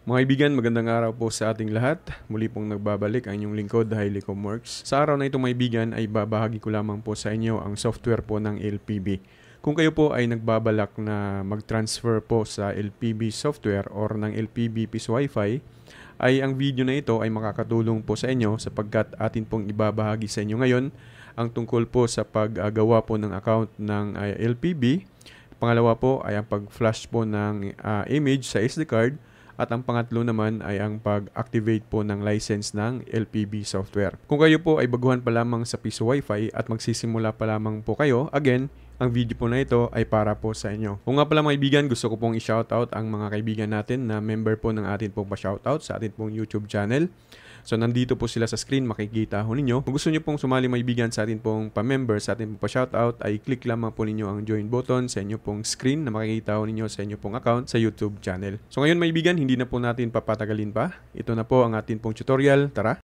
Mga kaibigan, magandang araw po sa ating lahat. Muli pong nagbabalik ang inyong lingkod, Hailey Comworks. Sa araw na ito mga kaibigan ay babahagi ko lamang po sa inyo ang software po ng LPB. Kung kayo po ay nagbabalak na mag-transfer po sa LPB software or ng LPB Peace Wi-Fi, ay ang video na ito ay makakatulong po sa inyo sapagkat atin pong ibabahagi sa inyo ngayon ang tungkol po sa paggawa po ng account ng LPB. Pangalawa po ay ang pag-flash po ng image sa SD card. At ang pangatlo naman ay ang pag-activate po ng license ng LPB software. Kung kayo po ay baguhan pa lamang sa Piso Wi-Fi at magsisimula pa lamang po kayo, again, ang video po na ito ay para po sa inyo. Kung nga pala mga kaibigan, gusto ko pong i-shoutout ang mga kaibigan natin na member po ng atin pong pa-shoutout sa atin pong YouTube channel. So nandito po sila sa screen, makikita ho ninyo. Kung gusto nyo pong sumali mga kaibigan sa atin pong pa-member, sa atin pong pa-shoutout, ay click lamang po ninyo ang join button sa inyo pong screen na makikita ho ninyo sa inyo pong account sa YouTube channel. So ngayon mga kaibigan, hindi na po natin papatagalin pa. Ito na po ang atin pong tutorial. Tara!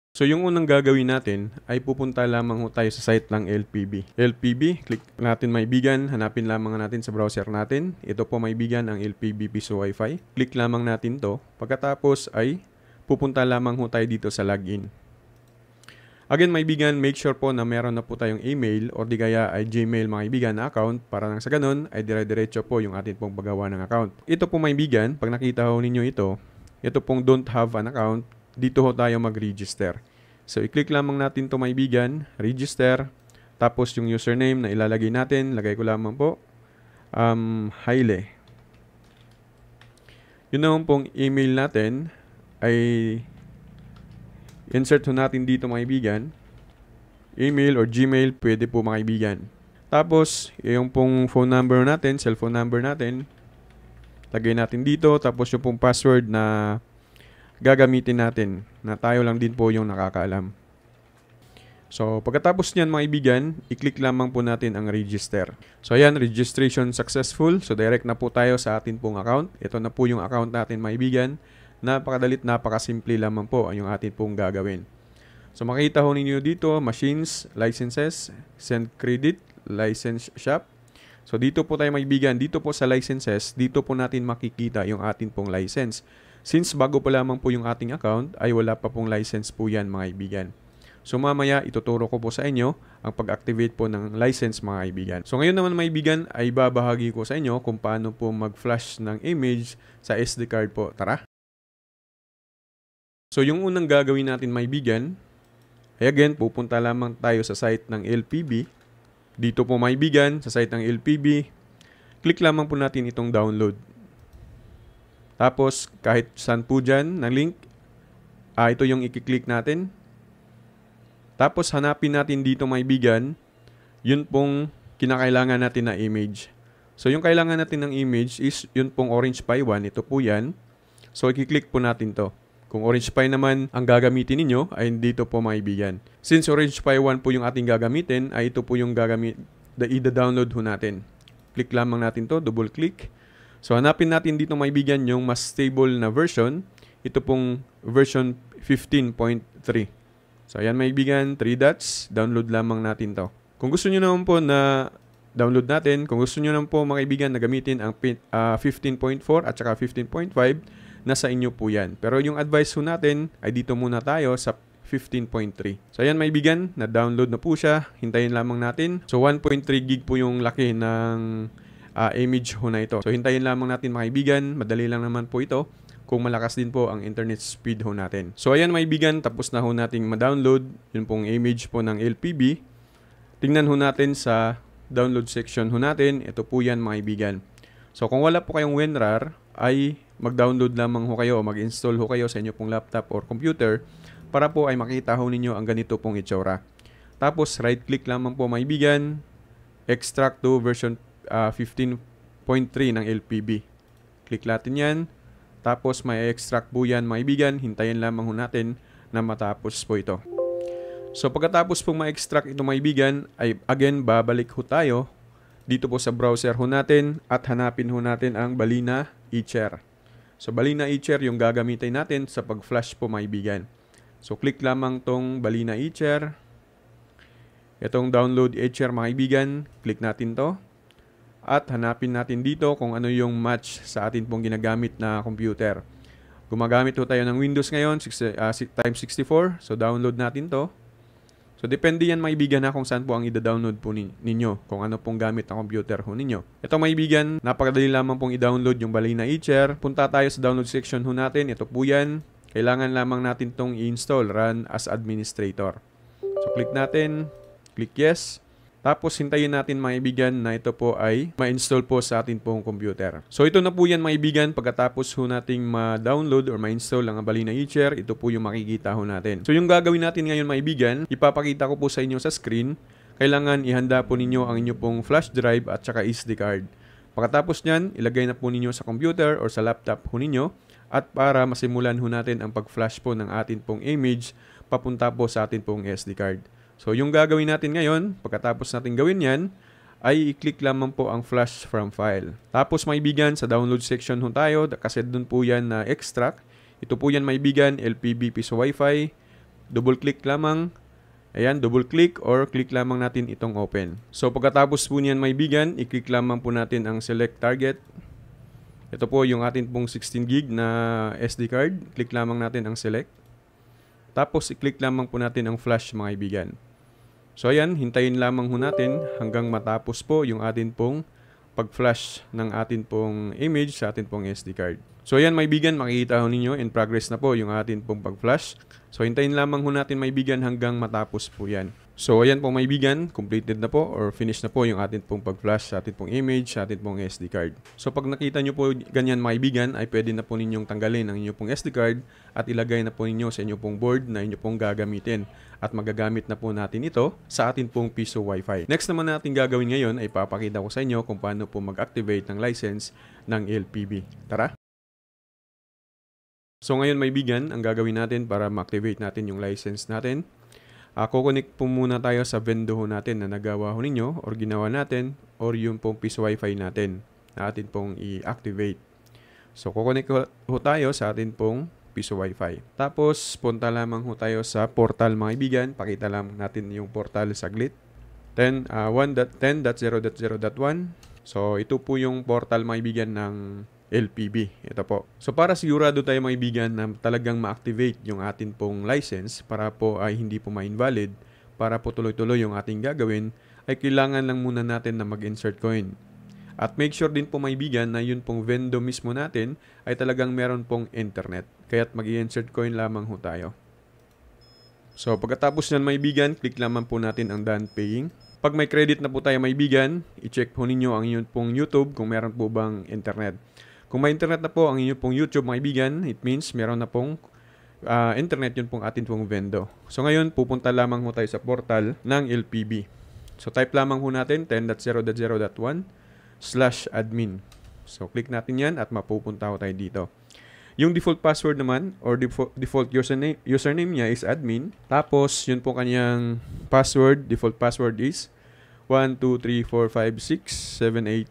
So yung unang gagawin natin ay pupunta lamang ho tayo sa site ng LPB. LPB, click natin mga kaibigan, hanapin lamang natin sa browser natin. Ito po mga kaibigan ang LPB Piso Wi-Fi. Click lamang natin to. Pagkatapos ay pupunta lamang ho tayo dito sa login. Again mga kaibigan, make sure po na meron na po tayong email o di kaya ay Gmail mga kaibigan na account para nang sa ganun ay dire-diretso po yung atin pong paggawa ng account. Ito po mga kaibigan, pag nakita ho ninyo ito pong don't have an account, dito ho tayo mag-register. So i-click lamang natin to mga kaibigan, register, tapos yung username na ilalagay natin, lagay ko lamang po, Haile. Yun naman pong email natin ay insert ho natin dito mga kaibigan. Email or Gmail, pwede po mga kaibigan. Tapos, yung pong phone number natin, cellphone number natin, lagay natin dito. Tapos yung pong password na gagamitin natin, na tayo lang din po yung nakakaalam. So, pagkatapos niyan mga kaibigan, i-click lamang po natin ang register. So, ayan, registration successful. So, direct na po tayo sa atin pong account. Ito na po yung account natin mga kaibigan. Napakadalit, napakasimple lamang po ang yung atin pong gagawin. So makita ho ninyo dito, machines, licenses, send credit, license shop. So dito po tayo maibigan, dito po sa licenses, dito po natin makikita yung atin pong license. Since bago pa lamang po yung ating account, ay wala pa pong license po yan mga kaibigan. So mamaya ituturo ko po sa inyo ang pag-activate po ng license mga kaibigan. So ngayon naman mga kaibigan ay babahagi ko sa inyo kung paano po mag-flash ng image sa SD card po. Tara! So yung unang gagawin natin mga kaibigan, ay again, pupunta lamang tayo sa site ng LPB. Dito po mga kaibigan, sa site ng LPB, click lamang po natin itong download. Tapos kahit saan po dyan ng link, ito yung i-click natin. Tapos hanapin natin dito mga kaibigan, yun pong kinakailangan natin na image. So yung kailangan natin ng image is yun pong Orange Pi 1, ito po yan. So i-click po natin to. Kung Orange Pi naman ang gagamitin ninyo, ay dito po mga kaibigan. Since Orange Pi 1 po yung ating gagamitin, ay ito po yung i-download ho natin. Click lamang natin to, double click. So hanapin natin dito mga kaibigan yung mas stable na version. Ito pong version 15.3. So ayan mga kaibigan, 3 dots, download lamang natin to. Kung gusto nyo naman po na download natin, kung gusto nyo naman po mga kaibigan na gamitin ang 15.4 at saka 15.5, nasa inyo po yan. Pero yung advice ho natin ay dito muna tayo sa 15.3. So ayan maibigan, na-download na po siya. Hintayin lamang natin. So 1.3 gig po yung laki ng image ho na ito. So hintayin lamang natin maibigan. Madali lang naman po ito kung malakas din po ang internet speed ho natin. So ayan maibigan, tapos na ho nating ma-download yung pong image po ng LPB. Tingnan ho natin sa download section ho natin. Ito po yan maibigan. So kung wala po kayong WinRAR, ay mag-download lamang ho kayo o mag-install ho kayo sa inyo pong laptop or computer para po ay makita ho ninyo ang ganito pong itsura. Tapos right-click lamang po maibigan, extract to version 15.3 ng LPB. Click natin yan. Tapos may extract po yan maibigan, hintayin lamang ho natin na matapos po ito. So pagkatapos pong ma-extract ito maibigan, ay again babalik ho tayo dito po sa browser ho natin at hanapin ho natin ang Balina eChair. So Balina eChair yung gagamitin natin sa pag-flash po maibigan. So click lamang tong Balina eChair. Itong download eChair mga kaibigan, click natin to. at hanapin natin dito kung ano yung match sa atin pong ginagamit na computer. Gumagamit po tayo ng Windows ngayon, times 64. So download natin to. So depende yan maibigan na kung saan po ang i-download po ninyo, kung ano pong gamit na computer ho ninyo. Ito maibigan, napakadali lamang pong i-download yung Balena eChair. Punta tayo sa download section ho natin, ito po yan. Kailangan lamang natin tong i-install, run as administrator. So click natin, click yes. Tapos hintayin natin maibigan na ito po ay ma-install po sa atin pong computer. So ito na po yan maibigan, pagkatapos ho nating ma-download or ma-install ang Balena eChair, ito po yung makikita ho natin. So yung gagawin natin ngayon maibigan, ipapakita ko po sa inyo sa screen. Kailangan ihanda po ninyo ang inyo pong flash drive at saka SD card. Pagkatapos nyan, ilagay na po ninyo sa computer or sa laptop ho ninyo at para masimulan ho natin ang pag-flash po ng atin pong image papunta po sa atin pong SD card. So, yung gagawin natin ngayon, pagkatapos natin gawin yan, ay i-click lamang po ang flash from file. Tapos maibigan, sa download section ho tayo, kasi dun po yan na extract. Ito po yan maibigan, LPB piso Wi-Fi. Double click lamang. Ayan, double click or click lamang natin itong open. So, pagkatapos po niyan maibigan, i-click lamang po natin ang select target. Ito po yung atin pong 16 gig na SD card. Click lamang natin ang select. Tapos, i-click lamang po natin ang flash mga kaibigan. So ayan, hintayin lamang ho natin hanggang matapos po yung atin pong pag-flash ng atin pong image sa atin pong SD card. So ayan maibigan, makikita ho ninyo in progress na po yung atin pong pag-flash. So hintayin lamang ho natin maibigan hanggang matapos po yan. So ayan po maibigan, completed na po or finished na po yung atin pong pag-flash sa atin pong image, sa atin pong SD card. So pag nakita nyo po ganyan maibigan, ay pwede na po ninyong tanggalin ang inyong pong SD card at ilagay na po ninyo sa inyong pong board na inyong pong gagamitin. At magagamit na po natin ito sa atin pong Piso Wi-Fi. Next naman natin gagawin ngayon ay papakita ko sa inyo kung paano po mag-activate ng license ng LPB. Tara! So ngayon maibigan, ang gagawin natin para ma-activate natin yung license natin, kukonek po muna tayo sa vendor natin na nagawa ho ninyo or ginawa natin or yung pong Piso Wi-Fi natin na atin pong i-activate. So kukonek ho tayo sa atin pong Piso Wi-Fi. Tapos punta lamang ho tayo sa portal mga kaibigan. Pakita lang natin yung portal saglit. 1.10.0.0.1. So ito po yung portal mga kaibigan ng LPB. Ito po. So para sigurado tayo mga kaibigan na talagang ma-activate yung atin pong license para po ay hindi po ma-invalid, para po tuloy-tuloy yung ating gagawin, ay kailangan lang muna natin na mag-insert coin. At make sure din po maibigan na yun pong vendor mismo natin ay talagang meron pong internet. Kaya't mag-i-insert coin lamang ho tayo. So pagkatapos nyan maibigan, click lamang po natin ang done paying. Pag may credit na po tayo maibigan, i-check po ninyo ang inyong pong YouTube kung meron po bang internet. Kung may internet na po ang inyong pong YouTube maibigan, it means meron na pong internet yun pong atin pong vendor. So ngayon, pupunta lamang ho tayo sa portal ng LPB. So type lamang ho natin 10.0.0.1/admin. So click natin yan at mapupunta ho tayo dito. Yung default password naman or default username niya is admin. Tapos yun po kanyang password, default password is 123456789.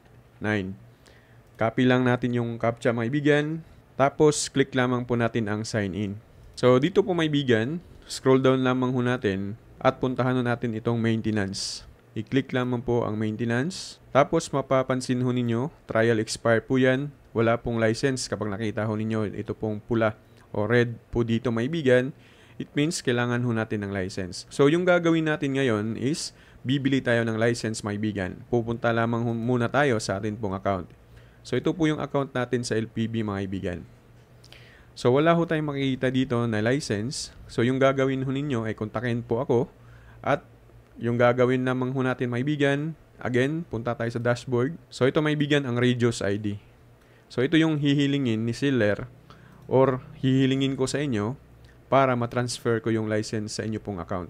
Copy lang natin yung captcha maibigan. Tapos click lamang po natin ang sign in. So dito po maibigan, scroll down lamang ho natin at puntahan ho natin itong maintenance. I-click lamang po ang maintenance. Tapos mapapansin ho ninyo, trial expire po yan. Wala pong license kapag nakita ho ninyo ito pong pula o red po dito maibigan. It means kailangan ho natin ng license. So yung gagawin natin ngayon is bibili tayo ng license maibigan. Pupunta lamang muna tayo sa atin pong account. So ito po yung account natin sa LPB mga kaibigan. So wala ho tayong makikita dito na license. So yung gagawin ho ninyo ay kontakin po ako at yung gagawin namang ho natin maibigan, again, punta tayo sa dashboard. So ito maibigan ang Radios ID. So ito yung hihilingin ni seller or hihilingin ko sa inyo para ma-transfer ko yung license sa inyo pong account.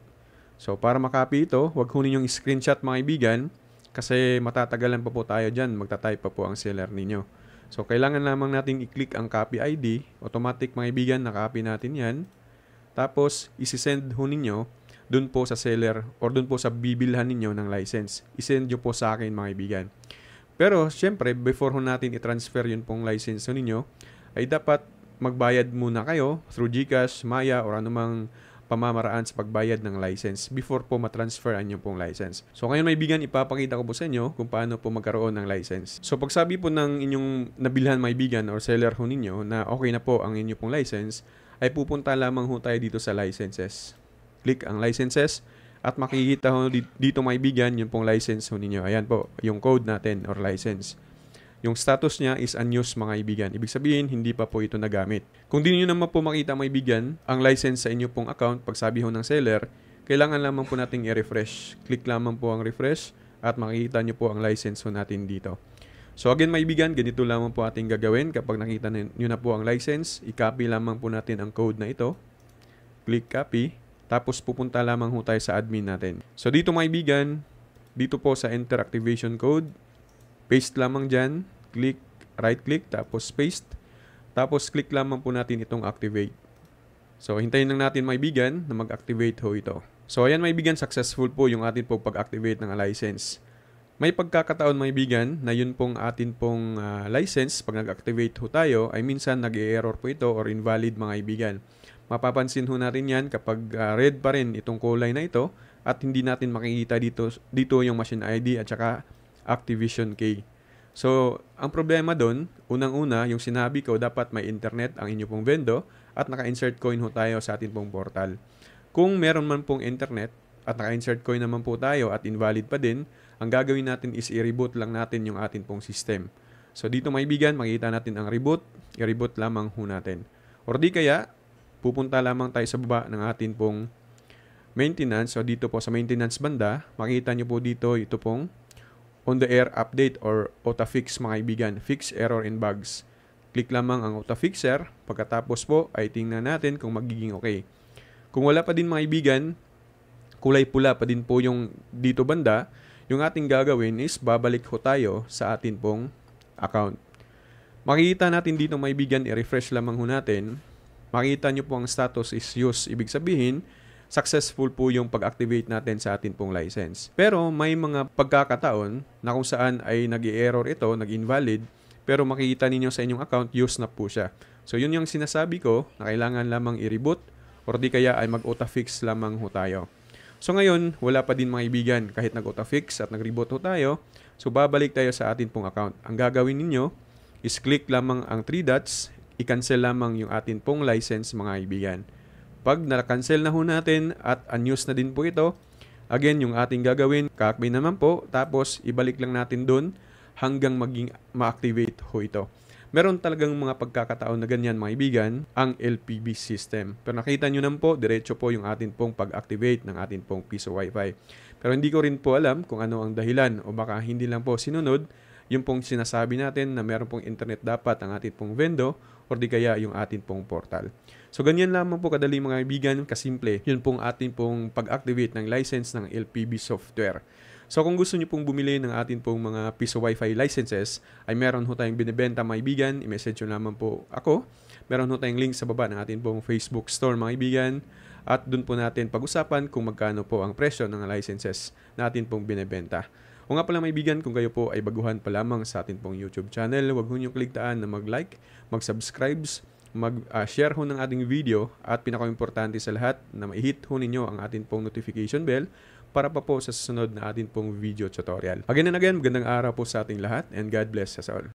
So para makopy ito, huwag ho ninyong screenshot mga kaibigan kasi matatagalan pa po tayo dyan, magta-type pa po ang seller ninyo. So kailangan lamang nating i-click ang copy ID, automatic mga kaibigan, na-copy natin yan. Tapos isi-send ho ninyo dun po sa seller or dun po sa bibilhan ninyo ng license. I-send nyo po sa akin mga kaibigan. Pero syempre, before ho natin i-transfer yun pong license ninyo, ay dapat magbayad muna kayo through GCash, Maya, or anumang pamamaraan sa pagbayad ng license before po matransfer ang inyong pong license. So ngayon maibigan, ipapakita ko po sa inyo kung paano po magkaroon ng license. So pagsabi po ng inyong nabilhan maibigan or seller ho ninyo na okay na po ang inyong pong license, ay pupunta lamang ho tayo dito sa licenses. Click ang licenses at makikita ho dito maibigan yung pong license ho ninyo. Ayan po, yung code natin or license. Yung status niya is unused mga kaibigan. Ibig sabihin, hindi pa po ito nagamit. Kung di nyo naman po makita mga kaibigan, ang license sa inyo pong account, pag sabi ho ng seller, kailangan lamang po nating i-refresh. Click lamang po ang refresh at makikita nyo po ang license ho natin dito. So again mga kaibigan, ganito lamang po ating gagawin. Kapag nakita nyo na po ang license, i-copy lamang po natin ang code na ito. Click copy. Tapos pupunta lamang ho tayo sa admin natin. So dito mga kaibigan, dito po sa enter activation code, paste lamang dyan, click, right click, tapos paste. Tapos click lamang po natin itong activate. So hintayin lang natin maibigan na mag-activate ho ito. So ayan maibigan, successful po yung atin po pag-activate ng license. May pagkakataon maibigan na yun pong atin pong license, pag nag-activate ho tayo, ay minsan nag-error po ito or invalid mga kaibigan. Mapapansin ho natin yan kapag red pa rin itong kulay na ito at hindi natin makikita dito yung machine ID at saka activation key. So, ang problema doon, unang-una, yung sinabi ko, dapat may internet ang inyo pong vendo at naka-insert coin ho tayo sa ating pong portal. Kung meron man pong internet at naka-insert coin naman po tayo at invalid pa din, ang gagawin natin is i-reboot lang natin yung ating pong system. So, dito maibigan, makikita natin ang reboot, i-reboot lamang ho natin. Or di kaya, pupunta lamang tayo sa baba ng ating pong maintenance. So, dito po sa maintenance banda, makikita nyo po dito, ito pong on-the-air update or auto-fix mga kaibigan. Fix error and bugs. Click lamang ang auto-fixer. Pagkatapos po ay tingnan natin kung magiging okay. Kung wala pa din mga kaibigan, kulay pula pa din po yung dito banda, yung ating gagawin is babalik ho tayo sa atin pong account. Makikita natin dito mga kaibigan, i-refresh lamang ho natin. Makikita nyo po ang status is used. Ibig sabihin, successful po yung pag-activate natin sa atin pong license. Pero may mga pagkakataon na kung saan ay nag-i-error ito, nag-invalid, pero makikita ninyo sa inyong account, use na po siya. So yun yung sinasabi ko na kailangan lamang i-reboot or di kaya ay mag-auto-fix lamang ho tayo. So ngayon, wala pa din mga kaibigan kahit nag-auto-fix at nag-reboot ho tayo. So babalik tayo sa atin pong account. Ang gagawin ninyo is click lamang ang 3 dots, i-cancel lamang yung atin pong license mga kaibigan. Pag na-cancel na ho natin at unused na din po ito, again, yung ating gagawin, kakbay naman po, tapos ibalik lang natin doon hanggang maging ma-activate ho ito. Meron talagang mga pagkakataon na ganyan mga kaibigan, ang LPB system. Pero nakita nyo naman po, diretso po yung atin pong pag-activate ng atin pong piso wifi. Pero hindi ko rin po alam kung ano ang dahilan o baka hindi lang po sinunod yung pong sinasabi natin na meron pong internet dapat ang atin pong vendo or di kaya yung atin pong portal. So ganyan lamang po kadali mga kaibigan, kasimple. Yun pong atin pong pag-activate ng license ng LPB software. So kung gusto niyo pong bumili ng atin pong mga piso wifi licenses, ay meron ho tayong binibenta mga kaibigan. I-message nyo lamang po ako. Meron ho tayong link sa baba ng atin pong Facebook store mga kaibigan. At dun po natin pag-usapan kung magkano po ang presyo ng licenses na atin pong binibenta. O nga pala maibigan, kung kayo po ay baguhan pa lamang sa atin pong YouTube channel, huwag ho niyong kaligtaan na mag-like, mag-subscribe, mag-share ho ng ating video at pinaka-importante sa lahat na ma-hit ho ninyo ang atin pong notification bell para pa po sa susunod na atin pong video tutorial. Again and again, magandang araw po sa ating lahat and God bless us all.